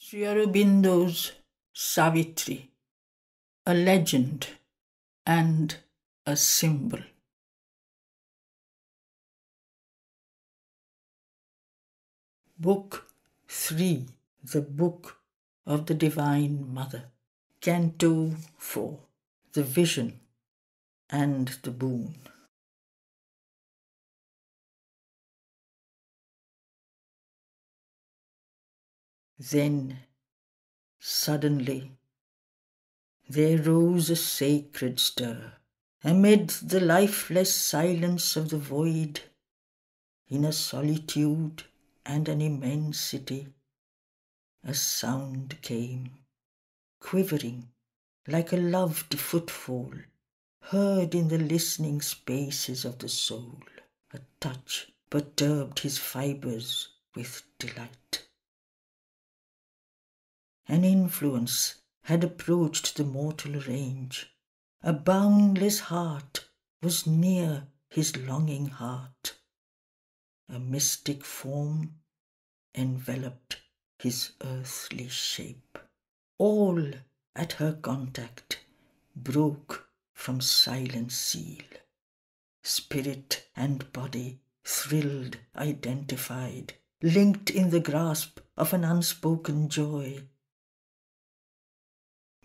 Sri Aurobindo's Savitri, a legend and a symbol. Book 3, the Book of the Divine Mother. Canto 4, the Vision and the Boon. Then, suddenly, there rose a sacred stir amid the lifeless silence of the void. In a solitude and an immensity, a sound came, quivering like a loved footfall, heard in the listening spaces of the soul. A touch perturbed his fibres with delight. An influence had approached the mortal range. A boundless heart was near his longing heart. A mystic form enveloped his earthly shape. All at her contact broke from silent seal. Spirit and body thrilled, identified, linked in the grasp of an unspoken joy.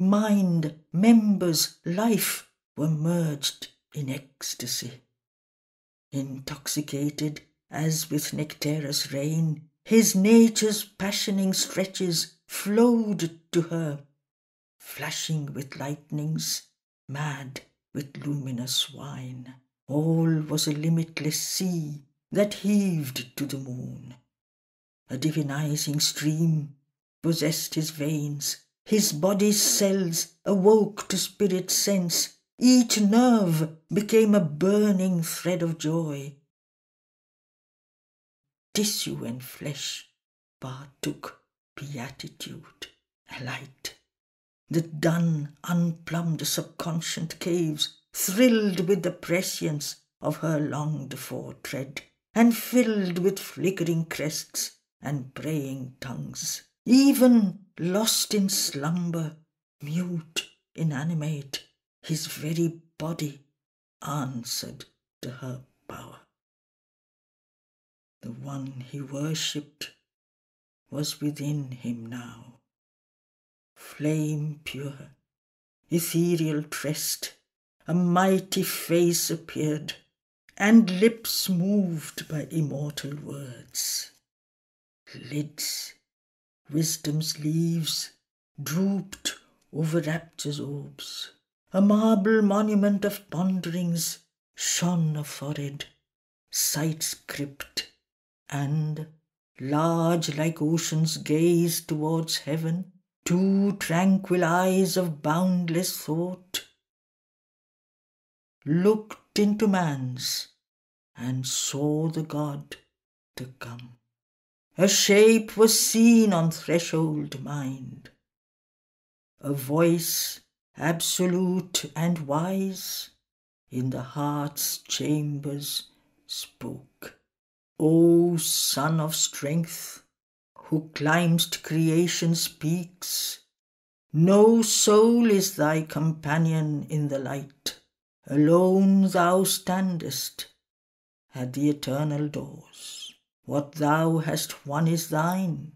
Mind, members, life were merged in ecstasy. Intoxicated as with nectarous rain, his nature's passioning stretches flowed to her, flashing with lightnings, mad with luminous wine. All was a limitless sea that heaved to the moon. A divinizing stream possessed his veins. His body's cells awoke to spirit sense. Each nerve became a burning thread of joy. Tissue and flesh partook beatitude, a light. The dun, unplumbed subconscious caves thrilled with the prescience of her longed-for tread, and filled with flickering crests and braying tongues. Even lost in slumber, mute, inanimate, his very body answered to her power. The one he worshipped was within him now. Flame pure, ethereal tressed, a mighty face appeared, and lips moved by immortal words. Lids, wisdom's leaves, drooped over rapture's orbs. A marble monument of ponderings shone a forehead, sight's crypt, and, large like ocean's gaze towards heaven, two tranquil eyes of boundless thought looked into man's and saw the God to come. A shape was seen on threshold mind. A voice absolute and wise in the heart's chambers spoke. O Son of Strength, who climb'st creation's peaks, no soul is thy companion in the light. Alone thou standest at the eternal doors. What thou hast won is thine,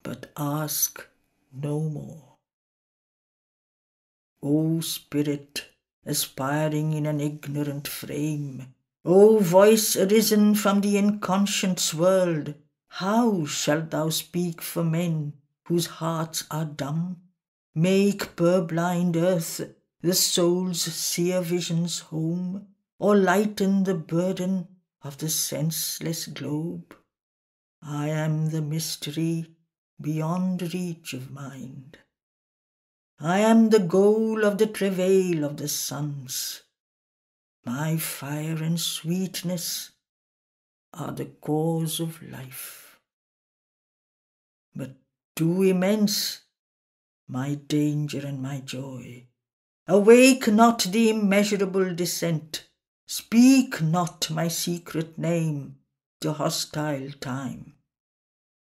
but ask no more. O Spirit, aspiring in an ignorant frame, O voice arisen from the inconscious world, how shalt thou speak for men whose hearts are dumb? Make purblind earth the soul's seer vision's home, or lighten the burden of the senseless globe? I am the mystery beyond reach of mind. I am the goal of the travail of the suns. My fire and sweetness are the cause of life. But too immense my danger and my joy. Awake not the immeasurable descent. Speak not my secret name to hostile time.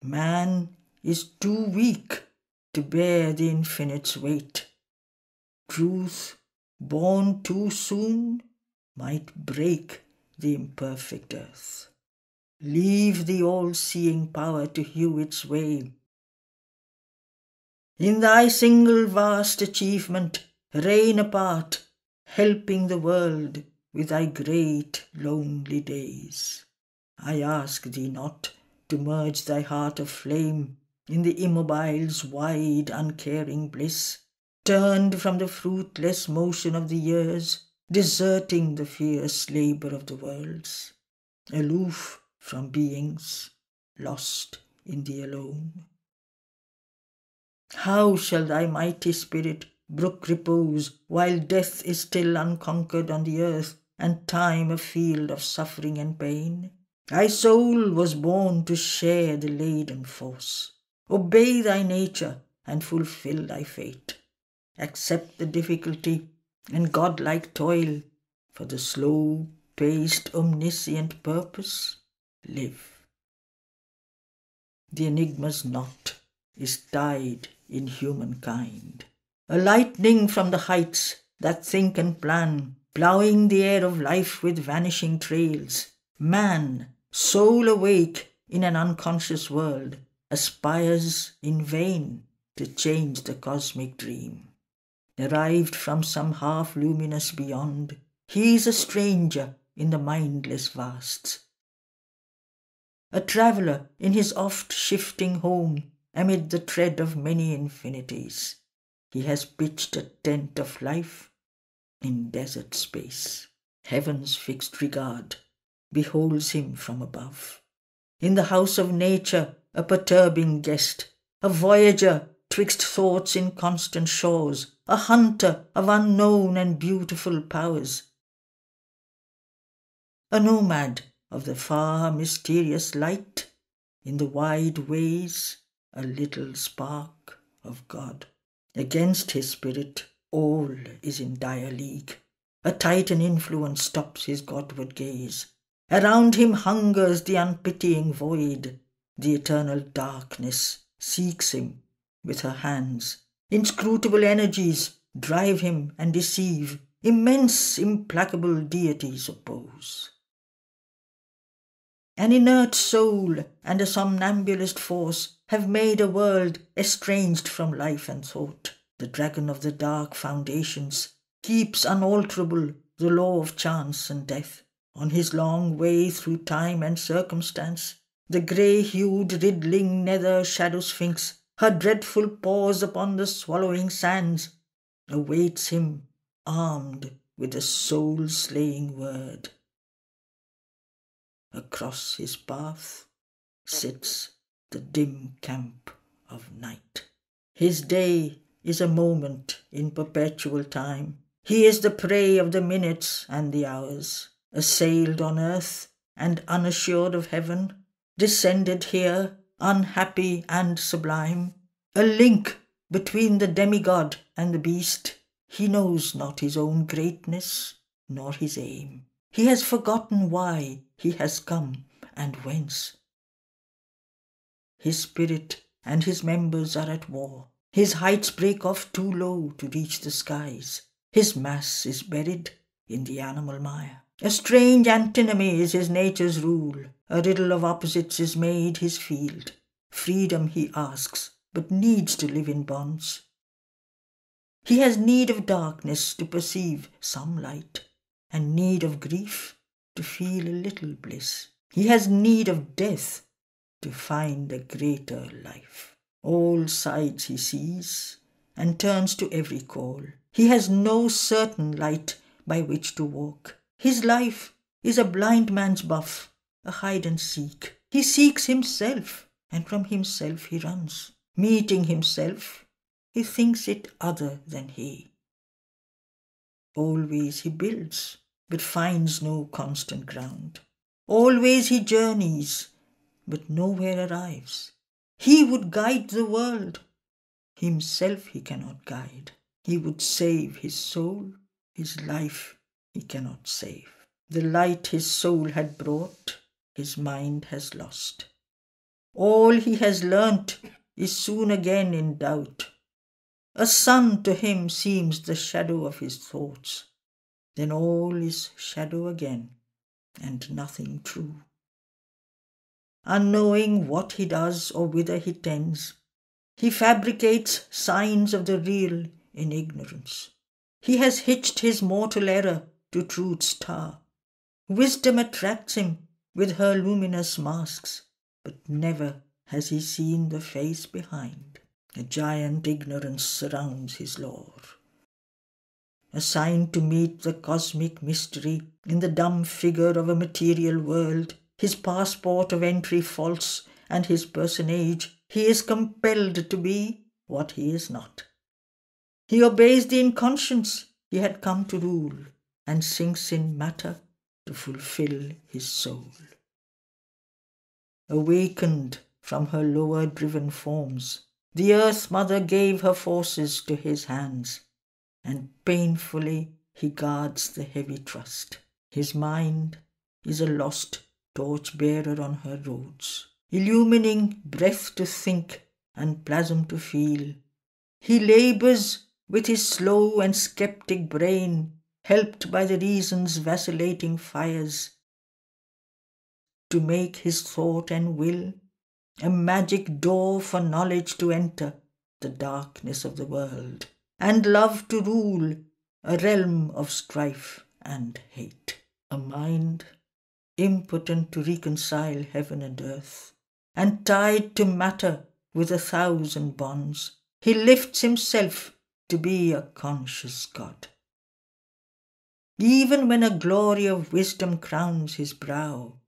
Man is too weak to bear the infinite's weight. Truth, born too soon, might break the imperfect earth. Leave the all-seeing power to hew its way. In thy single vast achievement, reign apart, helping the world with thy great lonely days. I ask thee not to merge thy heart of flame in the immobile's wide, uncaring bliss, turned from the fruitless motion of the years, deserting the fierce labour of the worlds, aloof from beings, lost in thee alone. How shall thy mighty spirit brook repose while death is still unconquered on the earth and time a field of suffering and pain? Thy soul was born to share the laden force. Obey thy nature and fulfill thy fate. Accept the difficulty and godlike toil. For the slow-paced, omniscient purpose, live. The enigma's knot is tied in humankind. A lightning from the heights that think and plan, ploughing the air of life with vanishing trails. Man, soul awake in an unconscious world, aspires in vain to change the cosmic dream. Arrived from some half-luminous beyond, he is a stranger in the mindless vasts. A traveller in his oft-shifting home amid the tread of many infinities. He has pitched a tent of life in desert space. Heaven's fixed regard beholds him from above. In the house of nature, a perturbing guest, a voyager twixt thoughts in constant shores, a hunter of unknown and beautiful powers, a nomad of the far mysterious light, in the wide ways a little spark of God. Against his spirit all is in dire league. A Titan influence stops his Godward gaze. Around him hungers the unpitying void. The eternal darkness seeks him with her hands. Inscrutable energies drive him and deceive. Immense, implacable deities oppose. An inert soul and a somnambulist force have made a world estranged from life and thought. The dragon of the dark foundations keeps unalterable the law of chance and death. On his long way through time and circumstance, the grey-hued riddling nether shadow sphinx, her dreadful paws upon the swallowing sands, awaits him armed with the soul-slaying word. Across his path sits the dim camp of night. His day is a moment in perpetual time. He is the prey of the minutes and the hours, assailed on earth and unassured of heaven, descended here unhappy and sublime, a link between the demigod and the beast. He knows not his own greatness nor his aim. He has forgotten why he has come and whence. His spirit and his members are at war. His heights break off too low to reach the skies. His mass is buried in the animal mire. A strange antinomy is his nature's rule. A riddle of opposites is made his field. Freedom he asks, but needs to live in bonds. He has need of darkness to perceive some light, and need of grief to feel a little bliss. He has need of death to find a greater life. All sides he sees, and turns to every call. He has no certain light by which to walk. His life is a blind man's buff, a hide and seek. He seeks himself, and from himself he runs. Meeting himself, he thinks it other than he. Always he builds, but finds no constant ground. Always he journeys, but nowhere arrives. He would guide the world. Himself he cannot guide. He would save his soul. His life he cannot save. The light his soul had brought, his mind has lost. All he has learnt is soon again in doubt. A sun to him seems the shadow of his thoughts. Then all is shadow again, and nothing true. Unknowing what he does or whither he tends, he fabricates signs of the real in ignorance. He has hitched his mortal error to truth's tower. Wisdom attracts him with her luminous masks, but never has he seen the face behind. A giant ignorance surrounds his lore. Assigned to meet the cosmic mystery in the dumb figure of a material world, his passport of entry false and his personage, he is compelled to be what he is not. He obeys the inconscience he had come to rule and sinks in matter to fulfill his soul. Awakened from her lower driven forms, the earth mother gave her forces to his hands, and painfully he guards the heavy trust. His mind is a lost torch-bearer on her roads, illumining breath to think and plasm to feel. He labours with his slow and skeptic brain, helped by the reason's vacillating fires, to make his thought and will a magic door for knowledge to enter the darkness of the world, and love to rule a realm of strife and hate. A mind impotent to reconcile heaven and earth, and tied to matter with 1,000 bonds, he lifts himself to be a conscious God. Even when a glory of wisdom crowns his brow,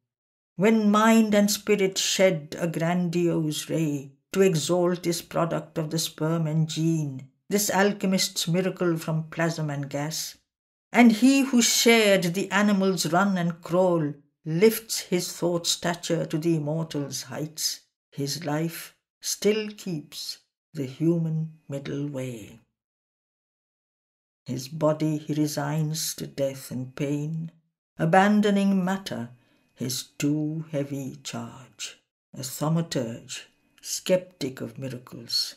when mind and spirit shed a grandiose ray to exalt this product of the sperm and gene, this alchemist's miracle from plasm and gas, and he who shared the animal's run and crawl lifts his thought stature to the immortal's heights, his life still keeps the human middle way. His body he resigns to death and pain, abandoning matter, his too heavy charge. A thaumaturge, skeptic of miracles,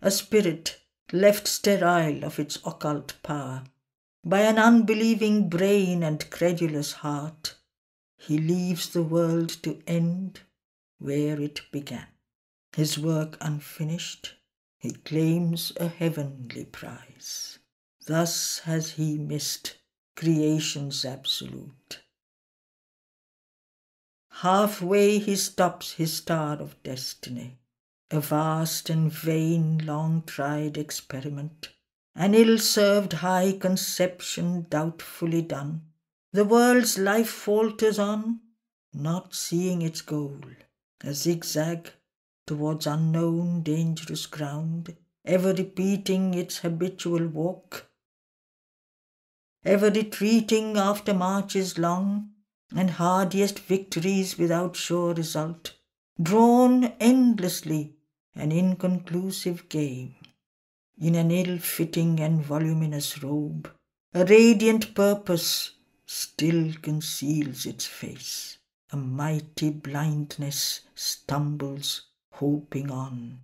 a spirit left sterile of its occult power, by an unbelieving brain and credulous heart, he leaves the world to end where it began. His work unfinished, he claims a heavenly prize. Thus has he missed creation's absolute. Halfway he stops his star of destiny, a vast and vain long-tried experiment, an ill-served high conception doubtfully done. The world's life falters on, not seeing its goal, a zigzag towards unknown dangerous ground, ever repeating its habitual walk, ever retreating after marches long, and hardiest victories without sure result, drawn endlessly an inconclusive game. In an ill-fitting and voluminous robe, a radiant purpose still conceals its face. A mighty blindness stumbles, hoping on,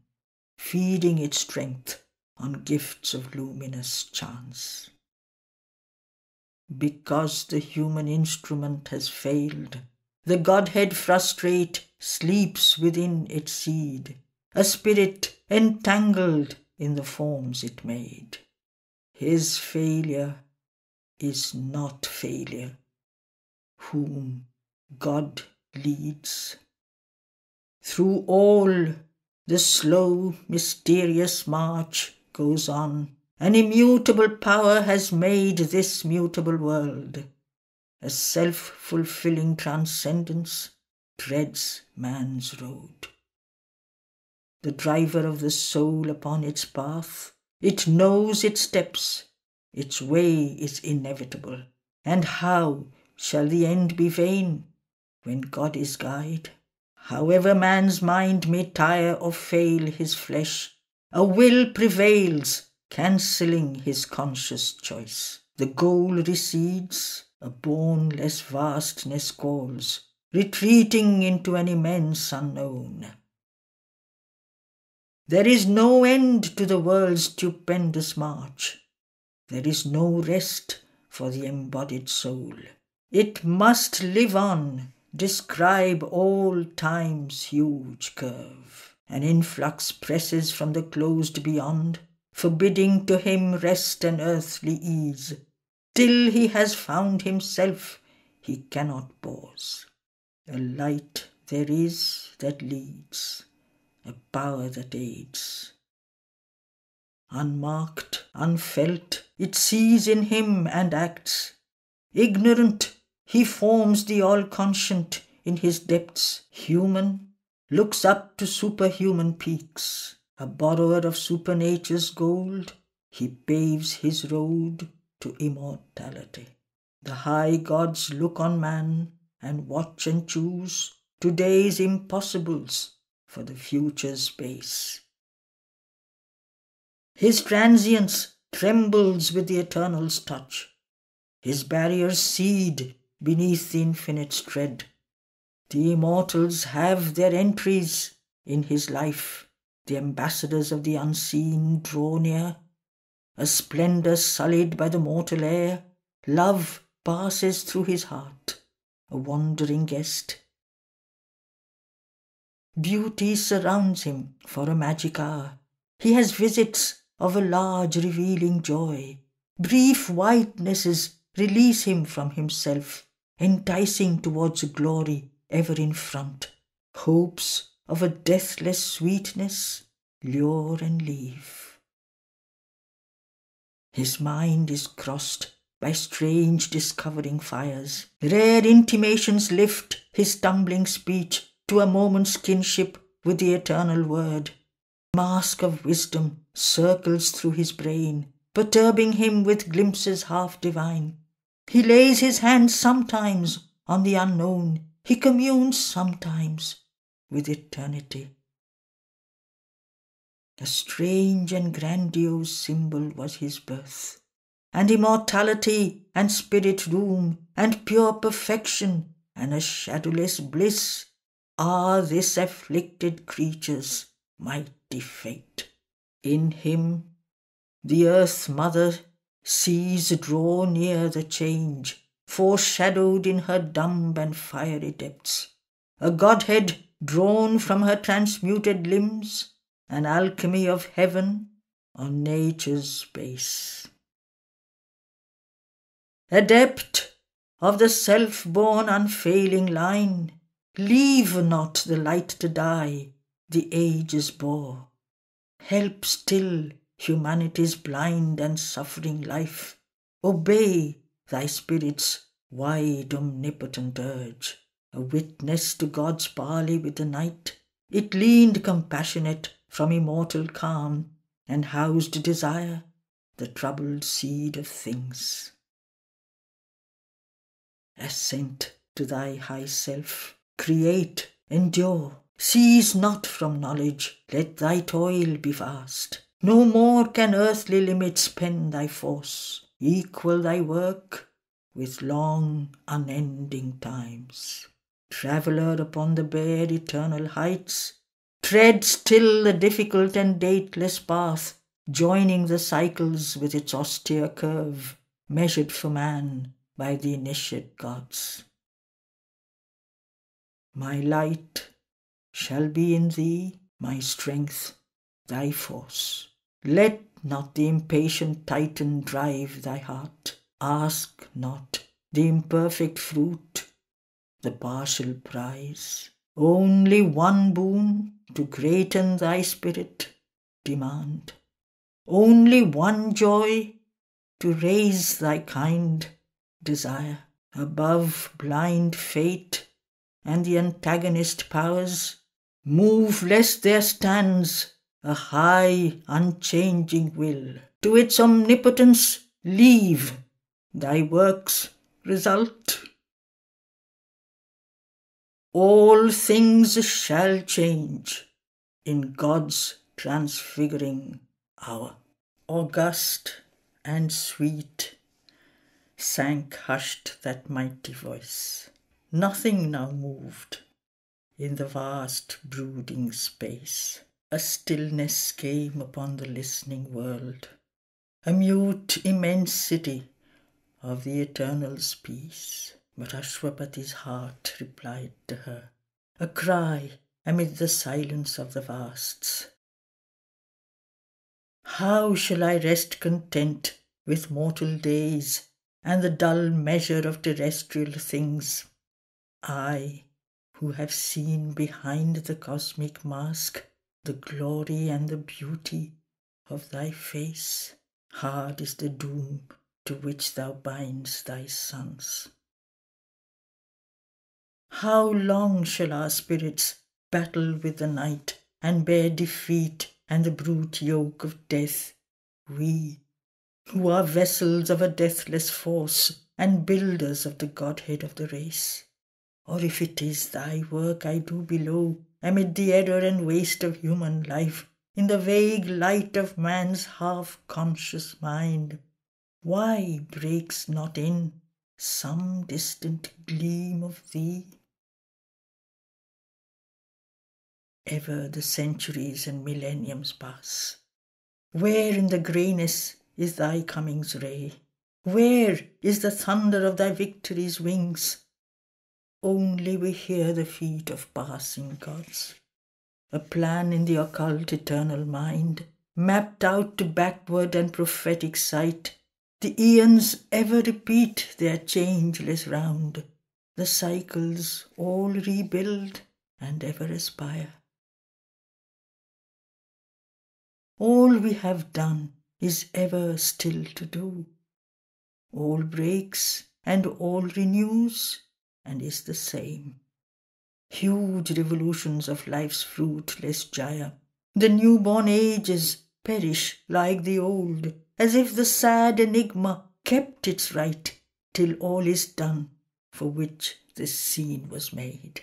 feeding its strength on gifts of luminous chance. Because the human instrument has failed, the Godhead frustrate sleeps within its seed, a spirit entangled in the forms it made. His failure is not failure, whom God leads. Through all the slow, mysterious march goes on. An immutable power has made this mutable world. A self-fulfilling transcendence treads man's road. The driver of the soul upon its path, it knows its steps, its way is inevitable. And how shall the end be vain when God is guide? However man's mind may tire or fail his flesh, a will prevails, cancelling his conscious choice. The goal recedes, a bournless vastness calls, retreating into an immense unknown. There is no end to the world's stupendous march. There is no rest for the embodied soul. It must live on, describe all time's huge curve. An influx presses from the closed beyond, forbidding to him rest and earthly ease. Till he has found himself, he cannot pause. A light there is that leads, a power that aids. Unmarked, unfelt, it sees in him and acts. Ignorant, he forms the all-conscient in his depths. Human, looks up to superhuman peaks. A borrower of supernature's gold, he paves his road to immortality. The high gods look on man and watch and choose today's impossibles for the future's space. His transience trembles with the eternal's touch. His barriers cede beneath the infinite's tread. The immortals have their entries in his life. The ambassadors of the unseen draw near. A splendour sullied by the mortal air, love passes through his heart, a wandering guest. Beauty surrounds him for a magic hour. He has visits of a large revealing joy. Brief whitenesses release him from himself, enticing towards glory ever in front. Hopes of a deathless sweetness lure and leave. His mind is crossed by strange discovering fires. Rare intimations lift his stumbling speech to a moment's kinship with the eternal word. Mask of wisdom circles through his brain, perturbing him with glimpses half divine. He lays his hand sometimes on the unknown. He communes sometimes with eternity. A strange and grandiose symbol was his birth, and immortality and spirit room and pure perfection and a shadowless bliss are this afflicted creature's mighty fate. In him the earth mother sees draw near the change, foreshadowed in her dumb and fiery depths. A godhead drawn from her transmuted limbs, an alchemy of heaven on nature's base. Adept of the self-born unfailing line, leave not the light to die the ages bore. Help still humanity's blind and suffering life. Obey thy spirit's wide omnipotent urge. A witness to God's parley with the night, it leaned compassionate from immortal calm and housed desire, the troubled seed of things. Ascent to thy high self, create, endure. Cease not from knowledge, let thy toil be vast. No more can earthly limits pen thy force. Equal thy work with long unending times. Traveller upon the bare eternal heights, tread still the difficult and dateless path, joining the cycles with its austere curve, measured for man by the initiate gods. My light shall be in thee, my strength, thy force. Let not the impatient Titan drive thy heart. Ask not the imperfect fruit, the partial prize. Only one boon to greaten thy spirit demand. Only one joy to raise thy kind desire. Above blind fate and the antagonist powers, move lest there stands a high unchanging will. To its omnipotence leave thy work's result. All things shall change in God's transfiguring hour. August and sweet sank hushed that mighty voice. Nothing now moved in the vast brooding space. A stillness came upon the listening world, a mute immensity of the Eternal's peace. But Ashwapati's heart replied to her, a cry amid the silence of the vasts. How shall I rest content with mortal days and the dull measure of terrestrial things? I, who have seen behind the cosmic mask the glory and the beauty of thy face, hard is the doom to which thou binds thy sons. How long shall our spirits battle with the night and bear defeat and the brute yoke of death, we, who are vessels of a deathless force and builders of the Godhead of the race? Or if it is thy work I do below, amid the error and waste of human life, in the vague light of man's half-conscious mind, why breaks not in some distant gleam of thee? Ever the centuries and millenniums pass. Where in the greyness is thy coming's ray? Where is the thunder of thy victory's wings? Only we hear the feet of passing gods. A plan in the occult eternal mind, mapped out to backward and prophetic sight. The eons ever repeat their changeless round. The cycles all rebuild and ever aspire. All we have done is ever still to do. All breaks and all renews and is the same. Huge revolutions of life's fruitless gyre. The newborn ages perish like the old, as if the sad enigma kept its right till all is done for which this scene was made.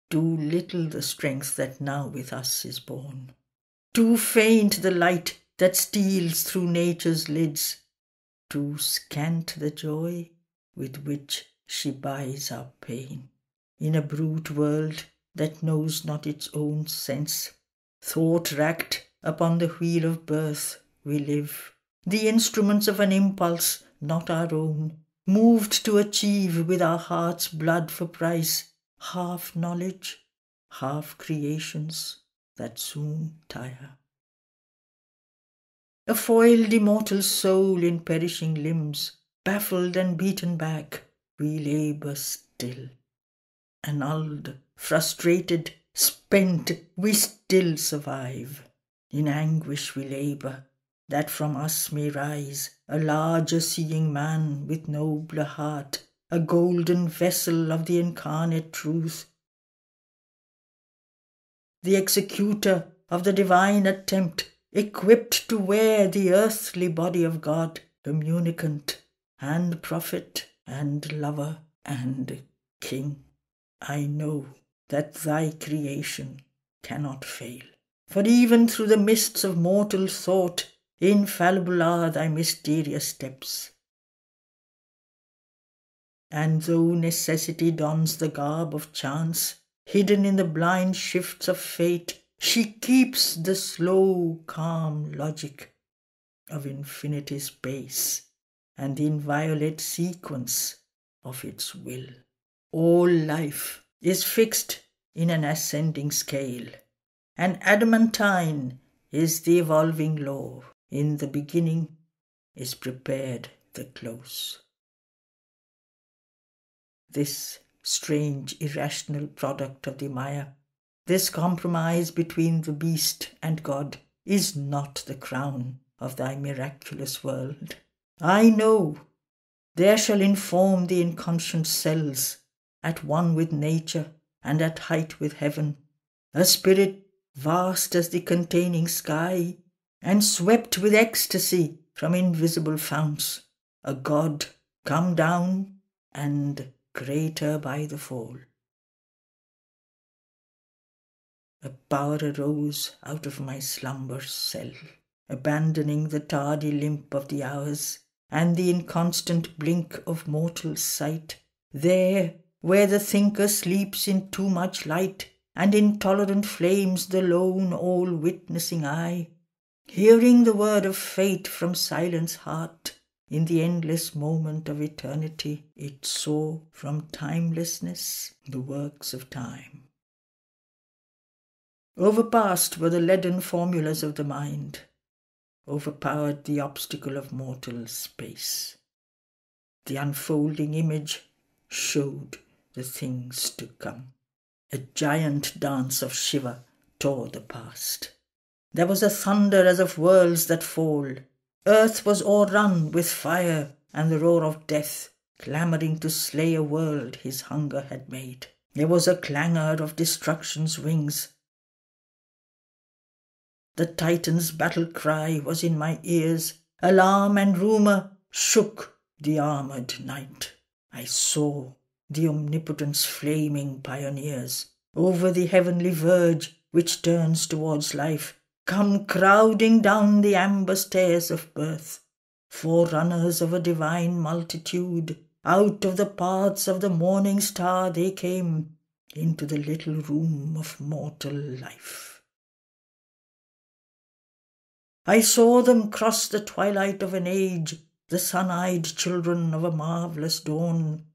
Too little the strength that now with us is born, too faint the light that steals through nature's lids, too scant the joy with which she buys our pain. In a brute world that knows not its own sense, thought-racked upon the wheel of birth we live, the instruments of an impulse not our own, moved to achieve with our heart's blood for price, half knowledge, half creations that soon tire. A foiled immortal soul in perishing limbs, baffled and beaten back, we labour still. Annulled, frustrated, spent, we still survive. In anguish we labour, that from us may rise a larger seeing man with nobler heart, a golden vessel of the incarnate truth, the executor of the divine attempt, equipped to wear the earthly body of God, communicant and prophet and lover and king. I know that thy creation cannot fail, for even through the mists of mortal thought, infallible are thy mysterious steps. And though necessity dons the garb of chance, hidden in the blind shifts of fate, she keeps the slow, calm logic of infinity's base and the inviolate sequence of its will. All life is fixed in an ascending scale, and adamantine is the evolving law. In the beginning is prepared the close. This strange irrational product of the Maya, this compromise between the beast and God, is not the crown of thy miraculous world. I know there shall inform the inconscient cells, at one with nature and at height with heaven, a spirit vast as the containing sky, and swept with ecstasy from invisible founts, a God come down and greater by the fall. A power arose out of my slumber's cell, abandoning the tardy limp of the hours and the inconstant blink of mortal sight. There, where the thinker sleeps in too much light, and intolerant flames the lone all-witnessing eye, hearing the word of fate from silence heart, in the endless moment of eternity it saw from timelessness the works of time. Overpast were the leaden formulas of the mind, overpowered the obstacle of mortal space. The unfolding image showed the things to come. A giant dance of Shiva tore the past. There was a thunder as of worlds that fall. Earth was o'errun with fire and the roar of death, clamouring to slay a world his hunger had made. There was a clangour of destruction's wings. The Titan's battle cry was in my ears. Alarm and rumour shook the armoured night. I saw the omnipotent's flaming pioneers over the heavenly verge which turns towards life, come crowding down the amber stairs of birth, forerunners of a divine multitude. Out of the paths of the morning star they came into the little room of mortal life. I saw them cross the twilight of an age, the sun-eyed children of a marvellous dawn,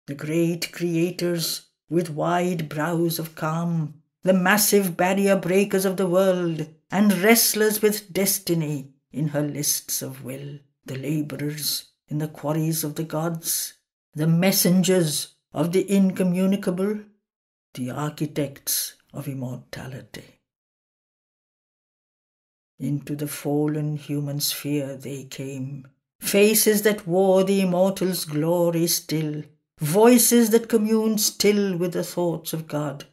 the great creators with wide brows of calm, the massive barrier breakers of the world, and wrestlers with destiny in her lists of will, the labourers in the quarries of the gods, the messengers of the incommunicable, the architects of immortality. Into the fallen human sphere they came, faces that wore the immortal's glory still, voices that communed still with the thoughts of God,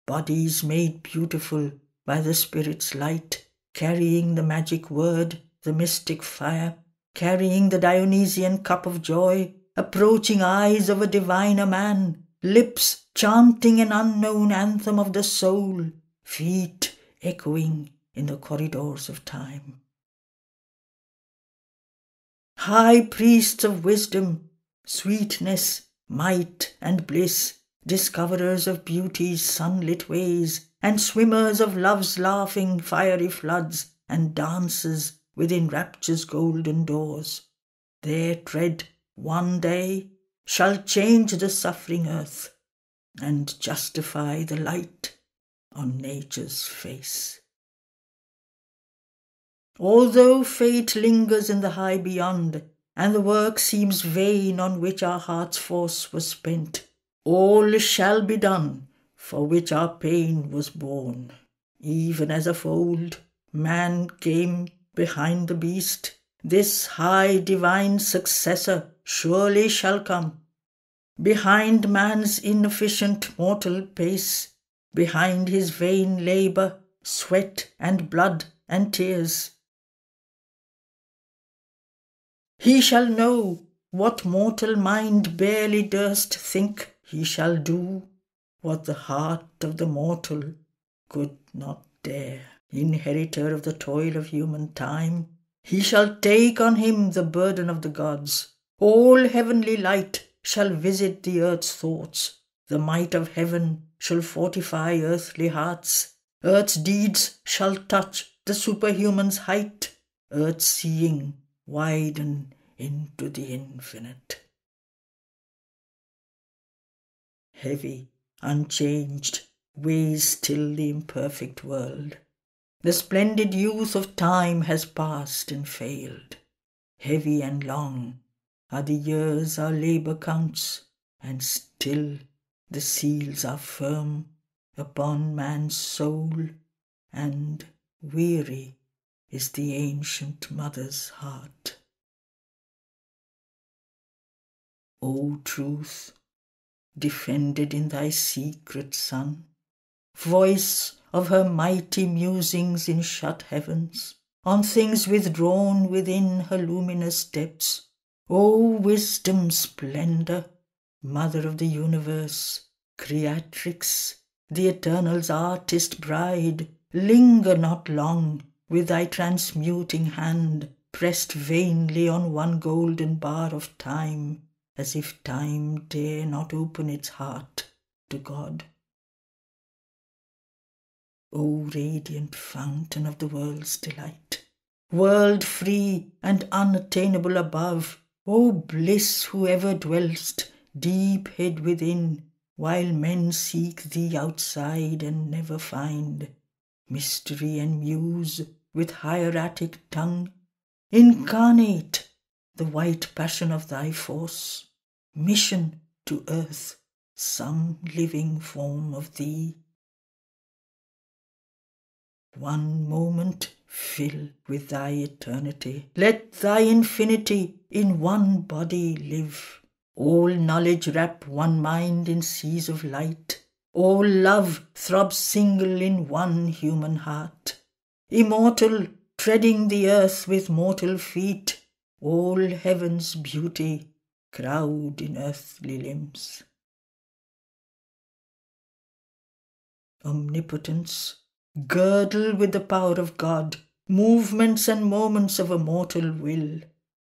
bodies made beautiful by the Spirit's light, carrying the magic word, the mystic fire, carrying the Dionysian cup of joy, approaching eyes of a diviner man, lips chanting an unknown anthem of the soul, feet echoing in the corridors of time. High priests of wisdom, sweetness, might and bliss, discoverers of beauty's sunlit ways, and swimmers of love's laughing fiery floods, and dancers within rapture's golden doors, their tread one day shall change the suffering earth and justify the light on nature's face. Although fate lingers in the high beyond, and the work seems vain on which our heart's force was spent, all shall be done for which our pain was born. Even as of old man came behind the beast, this high divine successor surely shall come. Behind man's inefficient mortal pace, behind his vain labour, sweat and blood and tears, he shall know what mortal mind barely durst think. He shall do what the heart of the mortal could not dare. Inheritor of the toil of human time, he shall take on him the burden of the gods. All heavenly light shall visit the earth's thoughts. The might of heaven shall fortify earthly hearts. Earth's deeds shall touch the superhuman's height. Earth's seeing widen into the infinite. Heavy, unchanged, weighs still the imperfect world. The splendid youth of time has passed and failed. Heavy and long are the years our labour counts, and still the seals are firm upon man's soul, and weary is the ancient mother's heart. O truth, defended in thy secret sun, voice of her mighty musings in shut heavens, on things withdrawn within her luminous depths, O wisdom's splendour, mother of the universe, creatrix, the eternal's artist bride, linger not long with thy transmuting hand, pressed vainly on one golden bar of time, as if time dare not open its heart to God. O radiant fountain of the world's delight, world free and unattainable above, O bliss who ever dwellst deep hid within, while men seek thee outside and never find, mystery and muse with hieratic tongue, incarnate the white passion of thy force, mission to earth some living form of thee. One moment fill with thy eternity, let thy infinity in one body live. All knowledge wrap one mind in seas of light, all love throb single in one human heart. Immortal, treading the earth with mortal feet, all heaven's beauty crowd in earthly limbs. Omnipotence, girdle with the power of God, movements and moments of a mortal will.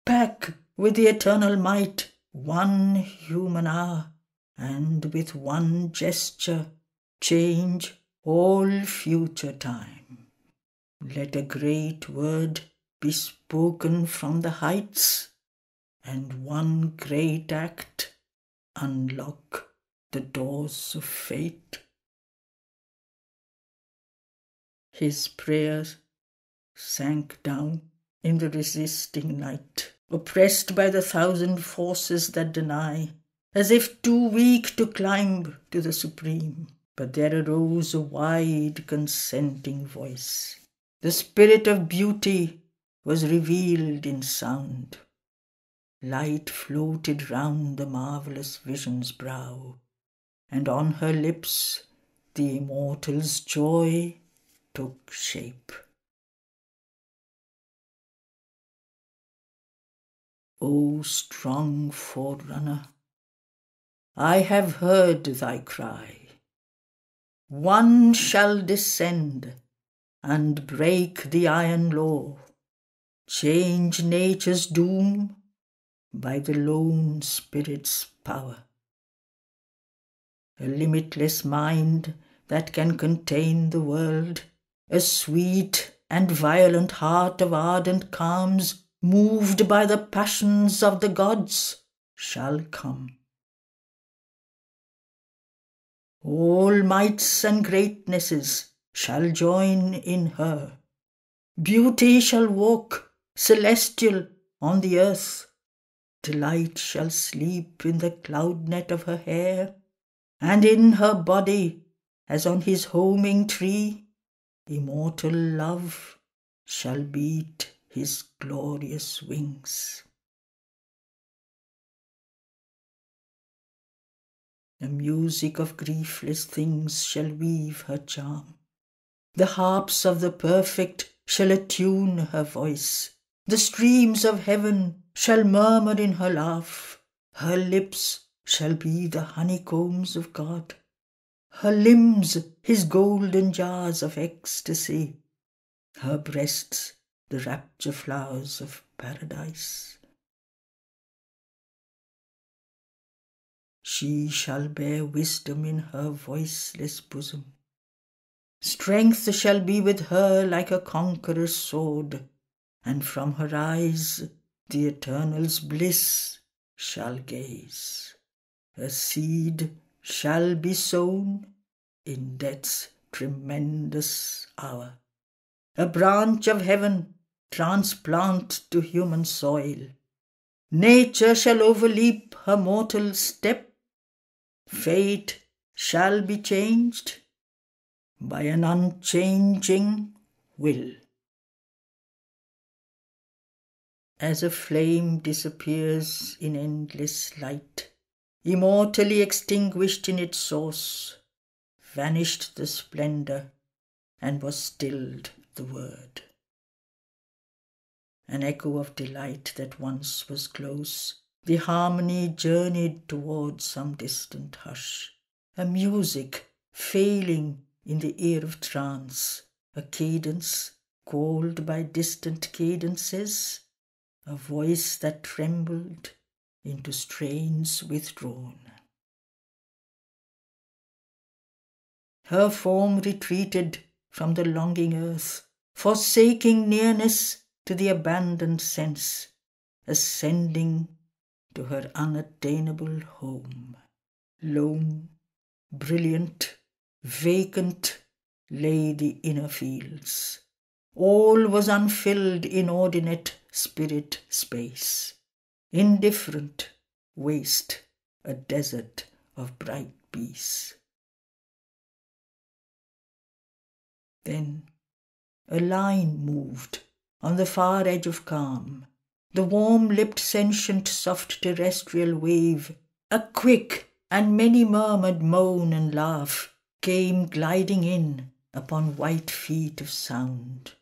Pack with the eternal might one human hour, and with one gesture change all future time. Let a great word be spoken from the heights, and one great act unlock the doors of fate. His prayers sank down in the resisting night, oppressed by the thousand forces that deny, as if too weak to climb to the supreme. But there arose a wide consenting voice. The spirit of beauty was revealed in sound. Light floated round the marvellous vision's brow, and on her lips the immortal's joy took shape. O strong forerunner, I have heard thy cry. One shall descend and break the iron law, change nature's doom by the lone spirit's power. A limitless mind that can contain the world, a sweet and violent heart of ardent calms, moved by the passions of the gods, shall come. All mights and greatnesses shall join in her. Beauty shall walk celestial on the earth. Delight shall sleep in the cloudnet of her hair, and in her body, as on his homing tree, immortal love shall beat his glorious wings. The music of griefless things shall weave her charm. The harps of the perfect shall attune her voice. The streams of heaven shall murmur in her laugh. Her lips shall be the honeycombs of God. Her limbs his golden jars of ecstasy. Her breasts the rapture flowers of paradise. She shall bear wisdom in her voiceless bosom. Strength shall be with her like a conqueror's sword, and from her eyes the Eternal's bliss shall gaze. A seed shall be sown in death's tremendous hour. A branch of heaven transplant to human soil. Nature shall overleap her mortal step. Fate shall be changed by an unchanging will. As a flame disappears in endless light, immortally extinguished in its source, vanished the splendour and was stilled the word. An echo of delight that once was close, the harmony journeyed toward some distant hush, a music failing in the ear of trance, a cadence called by distant cadences, a voice that trembled into strains withdrawn. Her form retreated from the longing earth, forsaking nearness to the abandoned sense, ascending to her unattainable home. Lone, brilliant, vacant lay the inner fields. All was unfilled inordinate spirit space. Indifferent, waste, a desert of bright peace. Then a line moved on the far edge of calm, the warm-lipped sentient soft terrestrial wave, a quick and many-murmured moan and laugh came gliding in upon white feet of sound.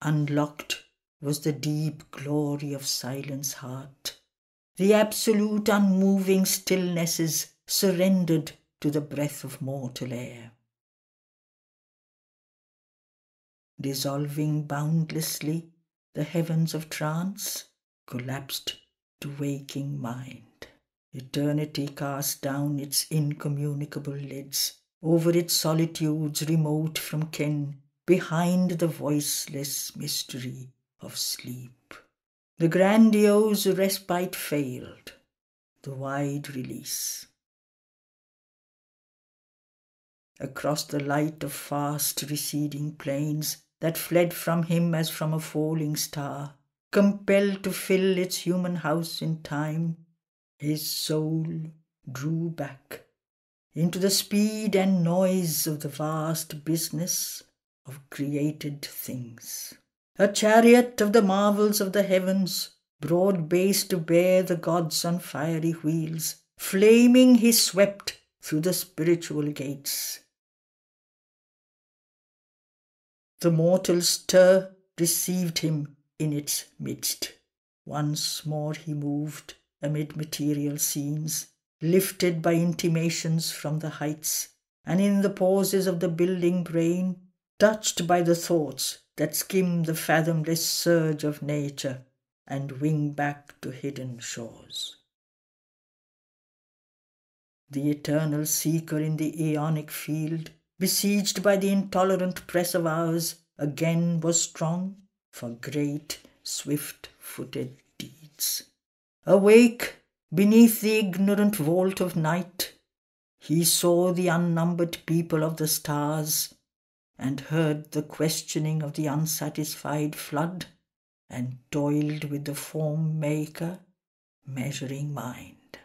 Unlocked was the deep glory of silence heart, the absolute unmoving stillnesses surrendered to the breath of mortal air. Dissolving boundlessly, the heavens of trance collapsed to waking mind. Eternity cast down its incommunicable lids over its solitudes remote from ken, behind the voiceless mystery of sleep. The grandiose respite failed, the wide release. Across the light of fast receding plains that fled from him as from a falling star, compelled to fill its human house in time, his soul drew back into the speed and noise of the vast business of created things. A chariot of the marvels of the heavens, broad base to bear the gods on fiery wheels, flaming he swept through the spiritual gates. The mortal stir received him in its midst. Once more he moved amid material scenes, lifted by intimations from the heights, and in the pauses of the building brain, touched by the thoughts that skim the fathomless surge of nature and wing back to hidden shores. The eternal seeker in the aeonic field, besieged by the intolerant press of hours, again was strong for great, swift-footed deeds. Awake beneath the ignorant vault of night, he saw the unnumbered people of the stars and heard the questioning of the unsatisfied flood and toiled with the form maker, measuring mind.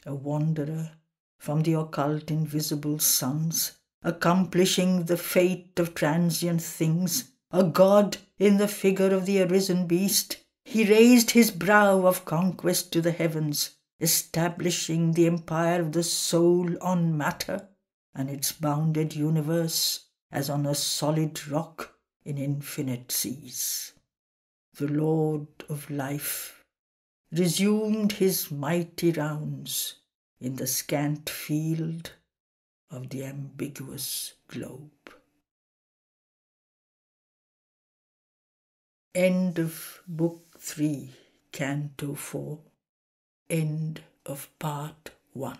A wanderer from the occult invisible suns, accomplishing the fate of transient things, a god in the figure of the arisen beast, he raised his brow of conquest to the heavens, establishing the empire of the soul on matter and its bounded universe as on a solid rock in infinite seas. The Lord of life resumed his mighty rounds in the scant field of the ambiguous globe. End of Book 3, Canto 4. End of Part 1.